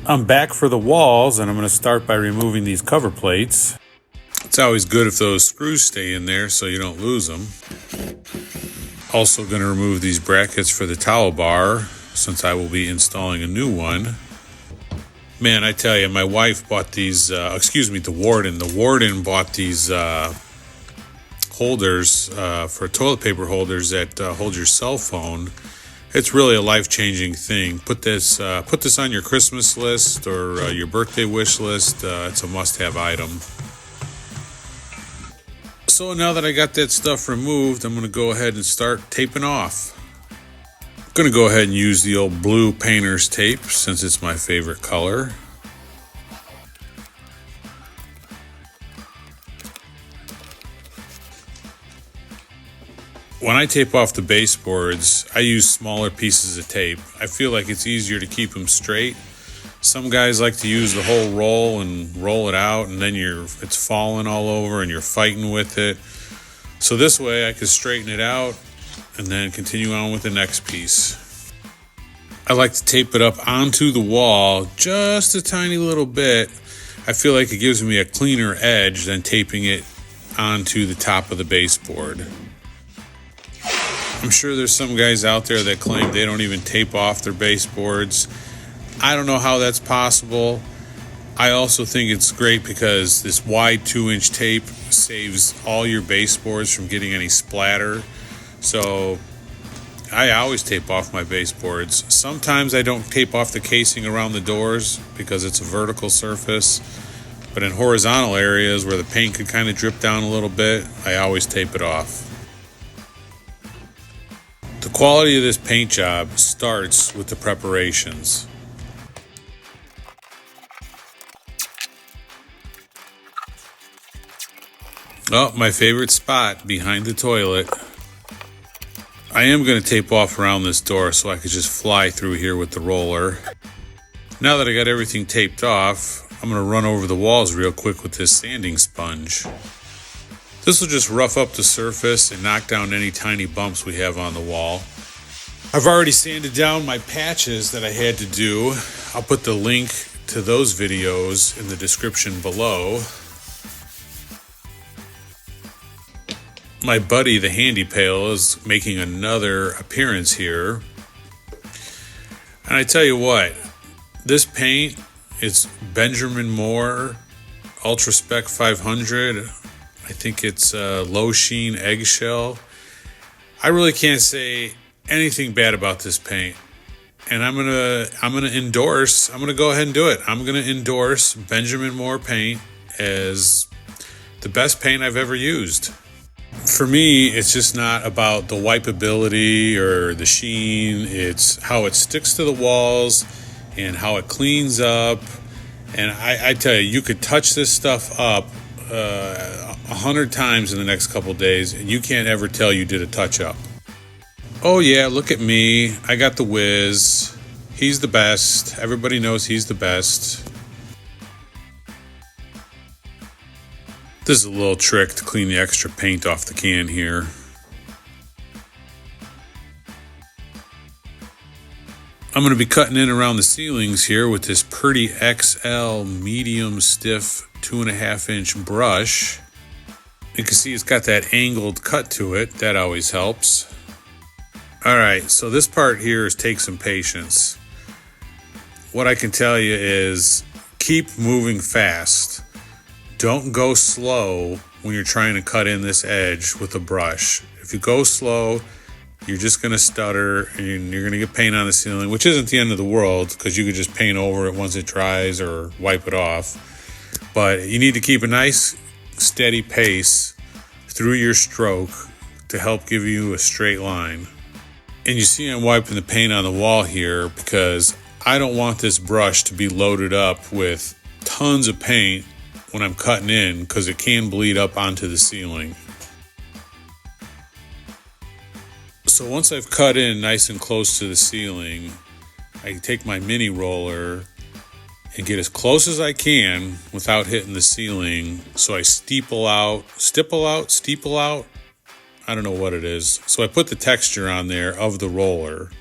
I'm back for the walls, and I'm going to start by removing these cover plates. It's always good if those screws stay in there so you don't lose them. Also going to remove these brackets for the towel bar since I will be installing a new one. Man, I tell you, my wife bought these, the warden. The warden bought these holders for toilet paper holders that hold your cell phone. It's really a life-changing thing. Put this on your Christmas list or your birthday wish list. It's a must-have item. So now that I got that stuff removed, I'm going to go ahead and start taping off. I'm going to go ahead and use the old blue painter's tape since it's my favorite color. When I tape off the baseboards, I use smaller pieces of tape. I feel like it's easier to keep them straight. Some guys like to use the whole roll and roll it out, and then it's falling all over and you're fighting with it. So this way I can straighten it out and then continue on with the next piece. I like to tape it up onto the wall just a tiny little bit. I feel like it gives me a cleaner edge than taping it onto the top of the baseboard. I'm sure there's some guys out there that claim they don't even tape off their baseboards. I don't know how that's possible. I also think it's great because this wide 2-inch tape saves all your baseboards from getting any splatter. So I always tape off my baseboards. Sometimes I don't tape off the casing around the doors because it's a vertical surface. But in horizontal areas where the paint could kind of drip down a little bit, I always tape it off. The quality of this paint job starts with the preparations. Oh, my favorite spot, behind the toilet. I am going to tape off around this door so I could just fly through here with the roller. Now that I got everything taped off, I'm going to run over the walls real quick with this sanding sponge. This will just rough up the surface and knock down any tiny bumps we have on the wall. I've already sanded down my patches that I had to do. I'll put the link to those videos in the description below. My buddy, the Handy Pail, is making another appearance here. And I tell you what, this paint, it's Benjamin Moore Ultra Spec 500. I think it's low sheen eggshell. I really can't say anything bad about this paint. And I'm gonna endorse, I'm gonna go ahead and do it. I'm gonna endorse Benjamin Moore paint as the best paint I've ever used. For me, it's just not about the wipeability or the sheen. It's how it sticks to the walls and how it cleans up. And I tell you, you could touch this stuff up 100 times in the next couple days, and you can't ever tell you did a touch-up. Oh yeah, look at me. I got the whiz. He's the best. Everybody knows he's the best. This is a little trick to clean the extra paint off the can here. I'm going to be cutting in around the ceilings here with this Purdy XL medium stiff 2.5-inch brush. You can see it's got that angled cut to it. That always helps. Alright, so this part here is take some patience. What I can tell you is keep moving fast. Don't go slow when you're trying to cut in this edge with a brush. If you go slow, you're just going to stutter and you're going to get paint on the ceiling, which isn't the end of the world because you could just paint over it once it dries or wipe it off. But you need to keep a nice steady pace through your stroke to help give you a straight line. And you see I'm wiping the paint on the wall here because I don't want this brush to be loaded up with tons of paint when I'm cutting in because it can bleed up onto the ceiling. So once I've cut in nice and close to the ceiling, I can take my mini roller and get as close as I can without hitting the ceiling. So I stipple out. I don't know what it is. So I put the texture on there of the roller.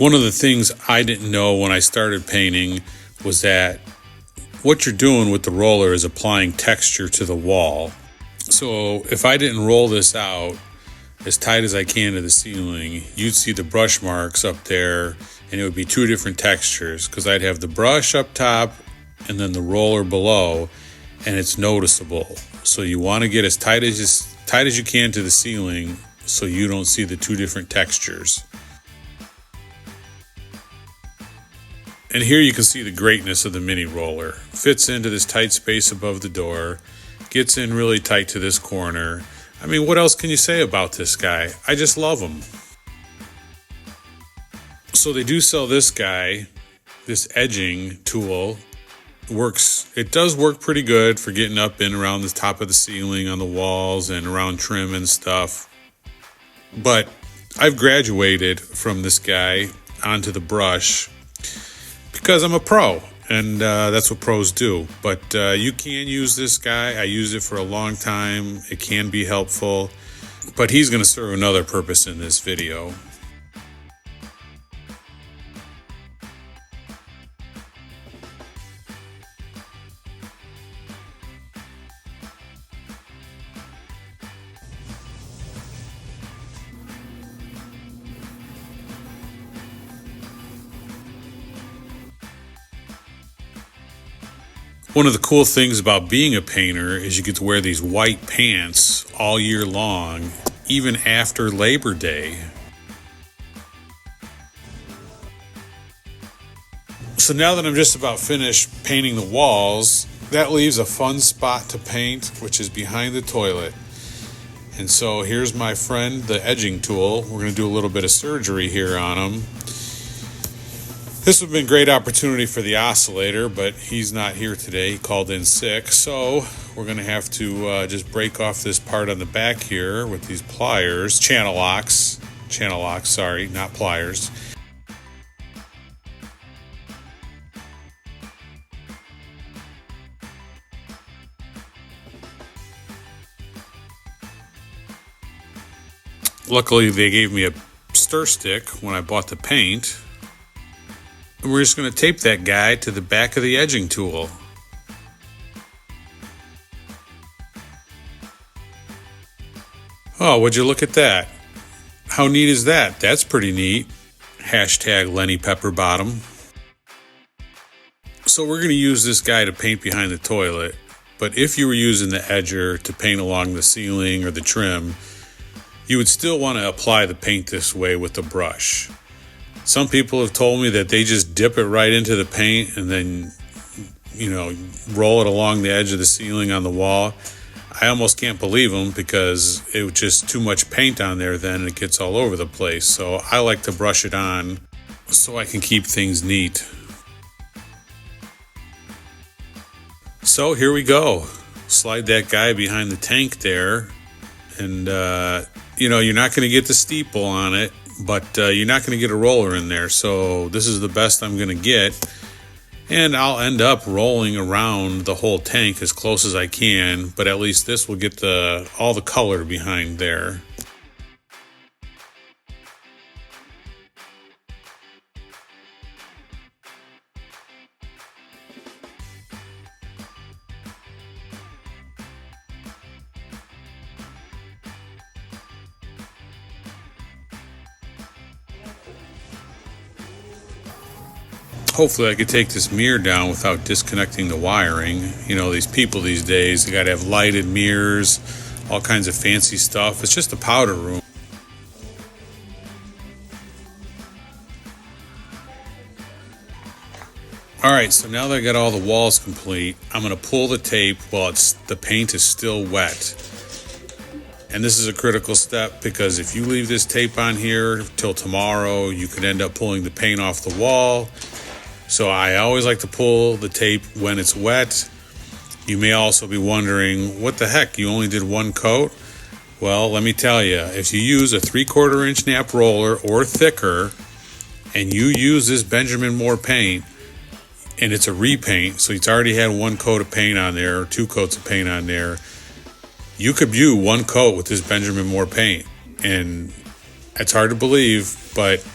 One of the things I didn't know when I started painting was that what you're doing with the roller is applying texture to the wall. So if I didn't roll this out as tight as I can to the ceiling, you'd see the brush marks up there, and it would be two different textures because I'd have the brush up top and then the roller below, and it's noticeable. So you want to get as tight as you can to the ceiling so you don't see the two different textures. And here you can see the greatness of the mini roller. Fits into this tight space above the door, gets in really tight to this corner. I mean, what else can you say about this guy? I just love him. So they do sell this guy, this edging tool. It does work pretty good for getting up in around the top of the ceiling, on the walls, and around trim and stuff. But I've graduated from this guy onto the brush because I'm a pro, and that's what pros do. But you can use this guy. I used it for a long time. It can be helpful, but he's going to serve another purpose in this video. One of the cool things about being a painter is you get to wear these white pants all year long, even after Labor Day. So now that I'm just about finished painting the walls, that leaves a fun spot to paint, which is behind the toilet. And so here's my friend, the edging tool. We're going to do a little bit of surgery here on him. This would have been a great opportunity for the oscillator, but he's not here today. He called in sick. So we're going to have to just break off this part on the back here with these pliers, channel locks, sorry, not pliers. Luckily, they gave me a stir stick when I bought the paint. And we're just going to tape that guy to the back of the edging tool. Oh, would you look at that? How neat is that? That's pretty neat. Hashtag Lenny Pepperbottom. So we're going to use this guy to paint behind the toilet. But if you were using the edger to paint along the ceiling or the trim, you would still want to apply the paint this way with the brush. Some people have told me that they just dip it right into the paint and then, roll it along the edge of the ceiling on the wall. I almost can't believe them because it was just too much paint on there then and it gets all over the place. So I like to brush it on so I can keep things neat. So here we go. Slide that guy behind the tank there. And, you're not going to get the steeple on it. But you're not going to get a roller in there, so this is the best I'm going to get. And I'll end up rolling around the whole tank as close as I can, but at least this will get all the color behind there. Hopefully I could take this mirror down without disconnecting the wiring. These people these days, they got to have lighted mirrors, all kinds of fancy stuff. It's just a powder room. All right, so now that I got all the walls complete, I'm going to pull the tape while the paint is still wet. And this is a critical step because if you leave this tape on here till tomorrow, you could end up pulling the paint off the wall. So I always like to pull the tape when it's wet. You may also be wondering, what the heck, you only did one coat? Well, let me tell you, if you use a 3/4 inch nap roller or thicker, and you use this Benjamin Moore paint, and it's a repaint, so it's already had one coat of paint on there, or 2 coats of paint on there, you could do one coat with this Benjamin Moore paint. And it's hard to believe, but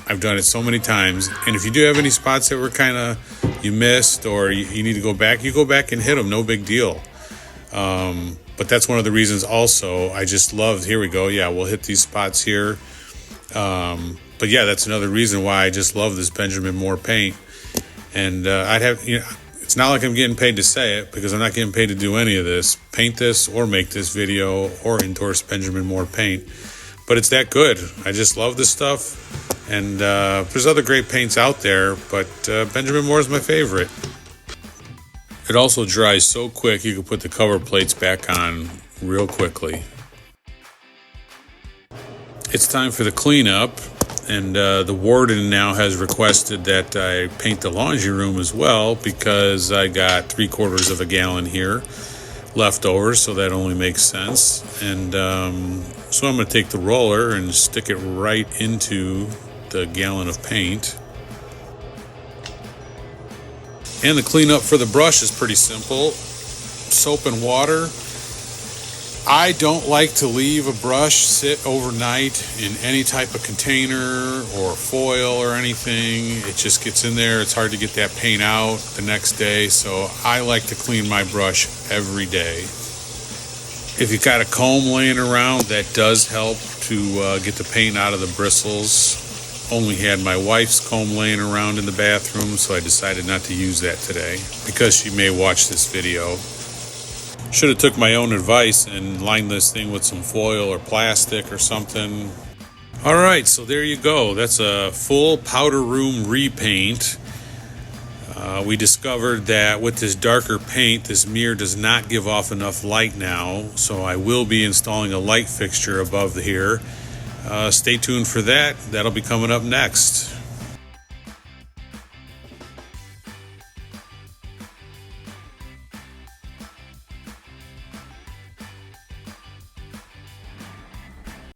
I've done it so many times. And if you do have any spots that were kind of you missed or you need to go back, you go back and hit them, no big deal. But that's one of the reasons also I just love, here we go, yeah, we'll hit these spots here. But yeah, that's another reason why I just love this Benjamin Moore paint. And I'd have, it's not like I'm getting paid to say it, because I'm not getting paid to do any of this, paint this or make this video or endorse Benjamin Moore paint. But it's that good. I just love this stuff. And there's other great paints out there, but Benjamin Moore is my favorite. It also dries so quick you can put the cover plates back on real quickly. It's time for the cleanup, and the warden now has requested that I paint the laundry room as well, because I got 3/4 of a gallon here left over, so that only makes sense. And so I'm going to take the roller and stick it right into the gallon of paint. And the cleanup for the brush is pretty simple. Soap and water. I don't like to leave a brush sit overnight in any type of container or foil or anything. It just gets in there. It's hard to get that paint out the next day. So I like to clean my brush every day. If you've got a comb laying around, that does help to get the paint out of the bristles. Only had my wife's comb laying around in the bathroom, so I decided not to use that today because she may watch this video. Should have took my own advice and lined this thing with some foil or plastic or something. All right, so there you go. That's a full powder room repaint. We discovered that with this darker paint, this mirror does not give off enough light now, so I will be installing a light fixture above here. Stay tuned for that. That'll be coming up next.